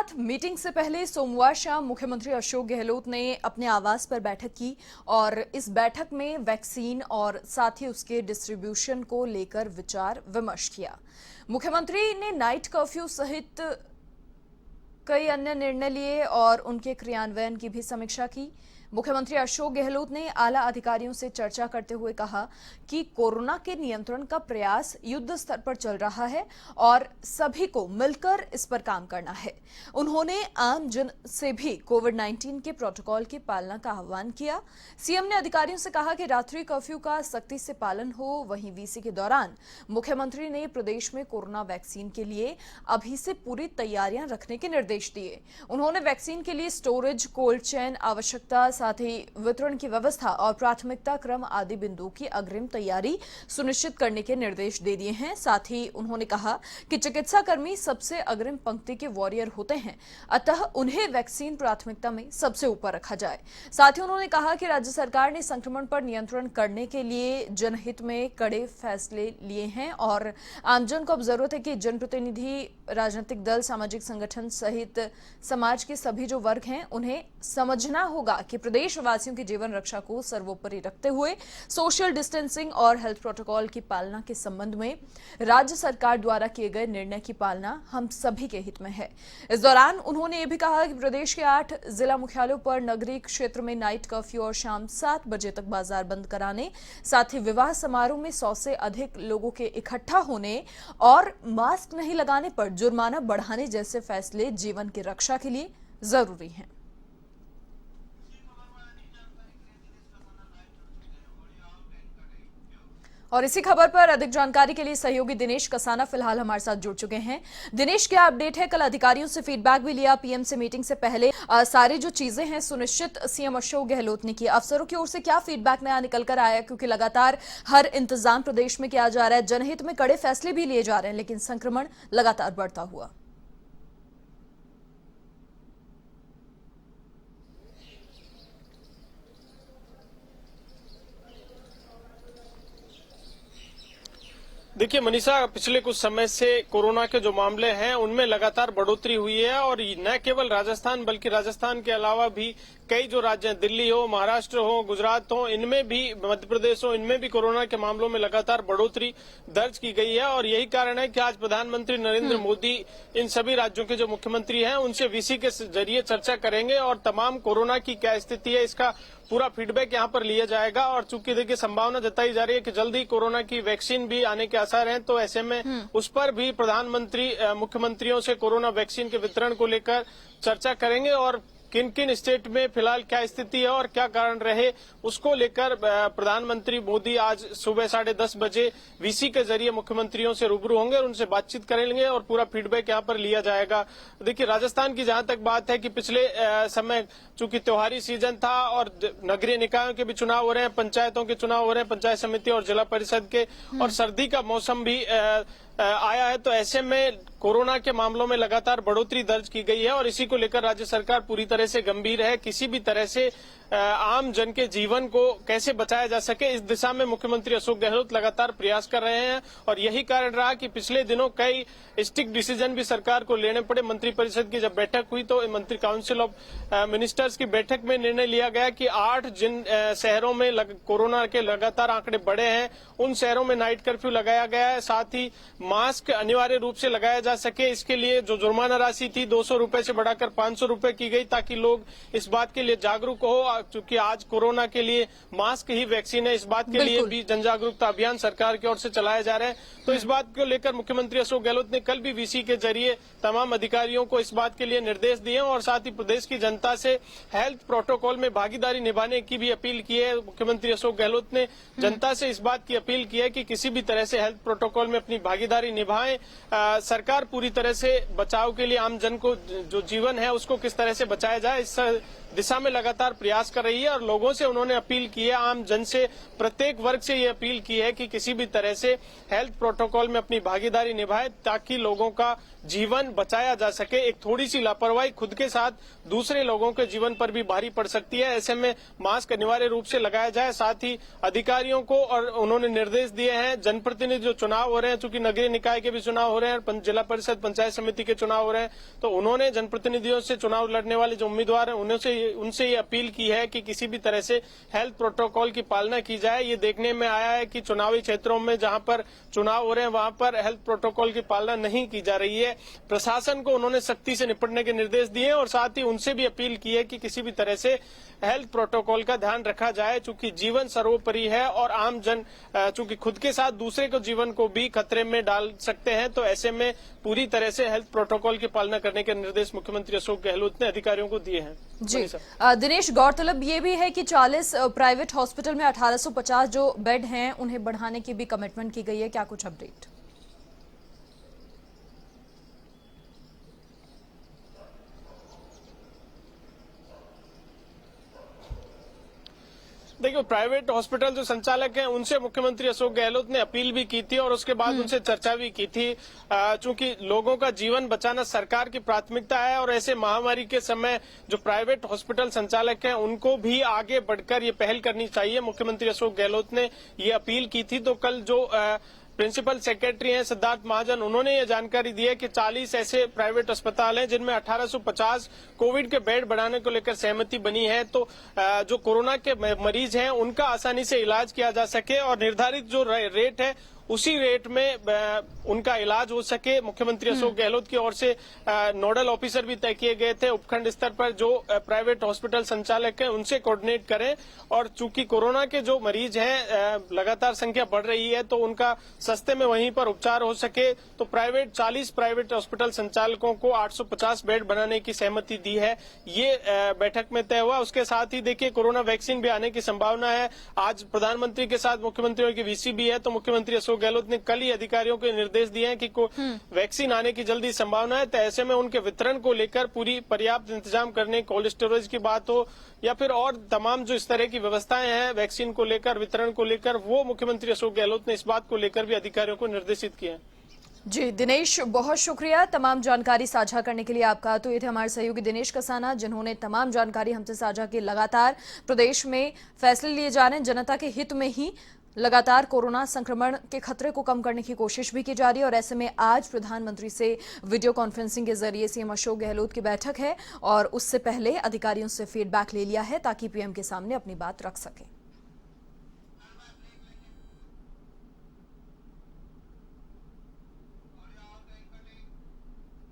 साथ मीटिंग से पहले सोमवार शाम मुख्यमंत्री अशोक गहलोत ने अपने आवास पर बैठक की और इस बैठक में वैक्सीन और साथ ही उसके डिस्ट्रीब्यूशन को लेकर विचार विमर्श किया। मुख्यमंत्री ने नाइट कर्फ्यू सहित कई अन्य निर्णय लिए और उनके क्रियान्वयन की भी समीक्षा की। मुख्यमंत्री अशोक गहलोत ने आला अधिकारियों से चर्चा करते हुए कहा कि कोरोना के नियंत्रण का प्रयास युद्ध स्तर पर चल रहा है और सभी को मिलकर इस पर काम करना है। उन्होंने आम जन से भी कोविड-19 के प्रोटोकॉल की पालना का आह्वान किया। सीएम ने अधिकारियों से कहा कि रात्रि कर्फ्यू का सख्ती से पालन हो। वहीं वीसी के दौरान मुख्यमंत्री ने प्रदेश में कोरोना वैक्सीन के लिए अभी से पूरी तैयारियां रखने के निर्देश दिए। उन्होंने वैक्सीन के लिए स्टोरेज, कोल्ड चेन, आवश्यकता, साथ ही वितरण की व्यवस्था और प्राथमिकता क्रम आदि बिंदुओं की अग्रिम तैयारी सुनिश्चित करने के निर्देश दे दिए हैं। साथ ही उन्होंने कहा कि चिकित्सा कर्मी सबसे अग्रिम पंक्ति के वॉरियर होते हैं, अतः उन्हें वैक्सीन प्राथमिकता में सबसे ऊपर रखा जाए। साथ ही उन्होंने कहा कि राज्य सरकार ने संक्रमण पर नियंत्रण करने के लिए जनहित में कड़े फैसले लिए हैं और आमजन को अब जरूरत है कि जनप्रतिनिधि, राजनीतिक दल, सामाजिक संगठन सहित समाज के सभी जो वर्ग हैं उन्हें समझना होगा कि प्रदेशवासियों की जीवन रक्षा को सर्वोपरि रखते हुए सोशल डिस्टेंसिंग और हेल्थ प्रोटोकॉल की पालना के संबंध में राज्य सरकार द्वारा किए गए निर्णय की पालना हम सभी के हित में है। इस दौरान उन्होंने ये भी कहा कि प्रदेश के 8 जिला मुख्यालयों पर नगरीय क्षेत्र में नाइट कर्फ्यू और शाम 7 बजे तक बाजार बंद कराने, साथ ही विवाह समारोह में 100 से अधिक लोगों के इकट्ठा होने और मास्क नहीं लगाने पर जुर्माना बढ़ाने जैसे फैसले जीवन की रक्षा के लिए जरूरी हैं। और इसी खबर पर अधिक जानकारी के लिए सहयोगी दिनेश कसाना फिलहाल हमारे साथ जुड़ चुके हैं। दिनेश, क्या अपडेट है? कल अधिकारियों से फीडबैक भी लिया, पीएम से मीटिंग से पहले सारी जो चीजें हैं सुनिश्चित सीएम अशोक गहलोत ने की। अफसरों की ओर से क्या फीडबैक नया निकल कर आया? क्योंकि लगातार हर इंतजाम प्रदेश में किया जा रहा है, जनहित में कड़े फैसले भी लिए जा रहे हैं, लेकिन संक्रमण लगातार बढ़ता हुआ। देखिए मनीषा, पिछले कुछ समय से कोरोना के जो मामले हैं उनमें लगातार बढ़ोतरी हुई है और न केवल राजस्थान बल्कि राजस्थान के अलावा भी कई जो राज्य हैं, दिल्ली हो, महाराष्ट्र हो, गुजरात हो, इनमें भी, मध्य प्रदेश हो, इनमें भी कोरोना के मामलों में लगातार बढ़ोतरी दर्ज की गई है। और यही कारण है कि आज प्रधानमंत्री नरेंद्र मोदी इन सभी राज्यों के जो मुख्यमंत्री हैं उनसे वीसी के जरिए चर्चा करेंगे और तमाम कोरोना की क्या स्थिति है इसका पूरा फीडबैक यहाँ पर लिया जाएगा। और चूंकि देखिए संभावना जताई जा रही है कि जल्दी कोरोना की वैक्सीन भी आने के आसार हैं, तो ऐसे में उस पर भी प्रधानमंत्री मुख्यमंत्रियों से कोरोना वैक्सीन के वितरण को लेकर चर्चा करेंगे और किन किन स्टेट में फिलहाल क्या स्थिति है और क्या कारण रहे उसको लेकर प्रधानमंत्री मोदी आज सुबह 10:30 बजे वीसी के जरिए मुख्यमंत्रियों से रूबरू होंगे और उनसे बातचीत करेंगे और पूरा फीडबैक यहाँ पर लिया जाएगा। देखिए राजस्थान की जहां तक बात है कि पिछले समय चूंकि त्योहारी सीजन था और नगरीय निकायों के भी चुनाव हो रहे हैं, पंचायतों के चुनाव हो रहे हैं, पंचायत समिति और जिला परिषद के, और सर्दी का मौसम भी आया है, तो ऐसे में कोरोना के मामलों में लगातार बढ़ोतरी दर्ज की गई है और इसी को लेकर राज्य सरकार पूरी तरह से गंभीर है। किसी भी तरह से आम जन के जीवन को कैसे बचाया जा सके, इस दिशा में मुख्यमंत्री अशोक गहलोत लगातार प्रयास कर रहे हैं और यही कारण रहा कि पिछले दिनों कई स्ट्रिक्ट डिसीजन भी सरकार को लेने पड़े। मंत्रिपरिषद की जब बैठक हुई तो मंत्री काउंसिल ऑफ मिनिस्टर्स की बैठक में निर्णय लिया गया कि 8 जिन शहरों में कोरोना के लगातार आंकड़े बढ़े हैं उन शहरों में नाइट कर्फ्यू लगाया गया है। साथ ही मास्क अनिवार्य रूप से लगाया जा सके, इसके लिए जो जुर्माना राशि थी 200 रुपए से बढ़ाकर 500 रुपए की गई ताकि लोग इस बात के लिए जागरूक हो। चूंकि आज कोरोना के लिए मास्क ही वैक्सीन है, इस बात के लिए भी जन जागरूकता अभियान सरकार की ओर से चलाया जा रहा है। तो इस बात को लेकर मुख्यमंत्री अशोक गहलोत ने कल भी वीसी के जरिए तमाम अधिकारियों को इस बात के लिए निर्देश दिए और साथ ही प्रदेश की जनता से हेल्थ प्रोटोकॉल में भागीदारी निभाने की भी अपील की है। मुख्यमंत्री अशोक गहलोत ने जनता से इस बात की अपील की है कि किसी भी तरह से हेल्थ प्रोटोकॉल में अपनी भागीदारी निभाएं। सरकार पूरी तरह से बचाव के लिए आम जन को जो जीवन है उसको किस तरह से बचाया जाए इस दिशा में लगातार प्रयास कर रही है और लोगों से उन्होंने अपील की है, आम जन से, प्रत्येक वर्ग से ये अपील की है कि किसी भी तरह से हेल्थ प्रोटोकॉल में अपनी भागीदारी निभाए ताकि लोगों का जीवन बचाया जा सके। एक थोड़ी सी लापरवाही खुद के साथ दूसरे लोगों के जीवन पर भी भारी पड़ सकती है। ऐसे में मास्क अनिवार्य रूप से लगाया जाए। साथ ही अधिकारियों को और उन्होंने निर्देश दिए हैं, जनप्रतिनिधि जो चुनाव हो रहे हैं, चूंकि नगरीय क्षेत्रीय निकाय के भी चुनाव हो रहे हैं और जिला परिषद पंचायत समिति के चुनाव हो रहे हैं, तो उन्होंने जनप्रतिनिधियों से चुनाव लड़ने वाले जो उम्मीदवार हैं उनसे ये अपील की है कि किसी भी तरह से हेल्थ प्रोटोकॉल की पालना की जाए। ये देखने में आया है कि चुनावी क्षेत्रों में जहां पर चुनाव हो रहे हैं वहां पर हेल्थ प्रोटोकॉल की पालना नहीं की जा रही है। प्रशासन को उन्होंने सख्ती से निपटने के निर्देश दिए और साथ ही उनसे भी अपील की है कि किसी भी तरह से हेल्थ प्रोटोकॉल का ध्यान रखा जाए, चूंकि जीवन सर्वोपरि है और आम जन चूंकि खुद के साथ दूसरे को जीवन को भी खतरे में डाल सकते हैं, तो ऐसे में पूरी तरह से हेल्थ प्रोटोकॉल की पालना करने के निर्देश मुख्यमंत्री अशोक गहलोत ने अधिकारियों को दिए हैं। जी दिनेश, गौरतलब ये भी है कि 40 प्राइवेट हॉस्पिटल में 1850 जो बेड हैं उन्हें बढ़ाने की भी कमिटमेंट की गई है, क्या कुछ अपडेट? देखिए, प्राइवेट हॉस्पिटल जो संचालक हैं उनसे मुख्यमंत्री अशोक गहलोत ने अपील भी की थी और उसके बाद उनसे चर्चा भी की थी। चूंकि लोगों का जीवन बचाना सरकार की प्राथमिकता है और ऐसे महामारी के समय जो प्राइवेट हॉस्पिटल संचालक हैं उनको भी आगे बढ़कर ये पहल करनी चाहिए। मुख्यमंत्री अशोक गहलोत ने ये अपील की थी। तो कल जो प्रिंसिपल सेक्रेटरी हैं सिद्धार्थ महाजन, उन्होंने ये जानकारी दी है कि 40 ऐसे प्राइवेट अस्पताल हैं जिनमें 1850 कोविड के बेड बढ़ाने को लेकर सहमति बनी है, तो जो कोरोना के मरीज हैं उनका आसानी से इलाज किया जा सके और निर्धारित जो रेट है उसी रेट में उनका इलाज हो सके। मुख्यमंत्री अशोक गहलोत की ओर से नोडल ऑफिसर भी तय किए गए थे उपखंड स्तर पर, जो प्राइवेट हॉस्पिटल संचालक हैं उनसे कोऑर्डिनेट करें। और चूंकि कोरोना के जो मरीज हैं लगातार संख्या बढ़ रही है, तो उनका सस्ते में वहीं पर उपचार हो सके, तो 40 प्राइवेट हॉस्पिटल संचालकों को 850 बेड बनाने की सहमति दी है। ये बैठक में तय हुआ। उसके साथ ही देखिए, कोरोना वैक्सीन भी आने की संभावना है। आज प्रधानमंत्री के साथ मुख्यमंत्रियों की वीसी भी है, तो मुख्यमंत्री अशोक गहलोत ने कल ही अधिकारियों को निर्देश दिए हैं कि वैक्सीन आने की जल्दी संभावना है, तो ऐसे में उनके वितरण को लेकर पूरी पर्याप्त इंतजाम करने, कोल्ड स्टोरेज की बात हो या फिर और तमाम जो इस तरह की व्यवस्थाएं हैं वैक्सीन को लेकर, वितरण को लेकर, वो मुख्यमंत्री अशोक गहलोत ने इस बात को लेकर भी अधिकारियों को निर्देशित किया है। जी दिनेश, बहुत शुक्रिया तमाम जानकारी साझा करने के लिए आपका। तो ये थे हमारे सहयोगी दिनेश कसाना, जिन्होंने तमाम जानकारी हमसे साझा की। लगातार प्रदेश में फैसले लिए जा रहे हैं, जनता के हित में ही लगातार कोरोना संक्रमण के खतरे को कम करने की कोशिश भी की जा रही है और ऐसे में आज प्रधानमंत्री से वीडियो कॉन्फ्रेंसिंग के जरिए सीएम अशोक गहलोत की बैठक है और उससे पहले अधिकारियों से फीडबैक ले लिया है ताकि पीएम के सामने अपनी बात रख सकें।